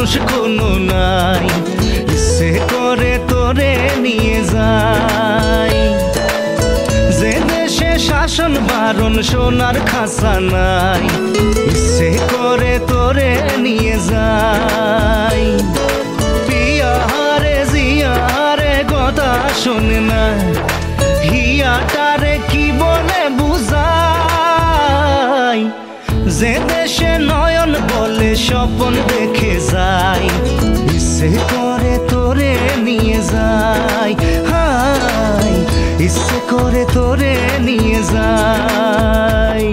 মানুষ কোনো নাই, ইচ্ছে করে তোরে নিয়ে যাই। যে দেশে শাসন বারণ সোনার খাসা নাই, ইচ্ছে করে তোরে নিয়ে যাই। পিয়ারে জিয়ারে কথা শোনে না, হিয়াটারে কি বলে বুঝাই। যে দেশে নয়ন বলে স্বপন দেখে যাই, ইচ্ছে করে তোরে নিয়ে যাই। হাই ইচ্ছে করে তোরে নিয়ে যাই।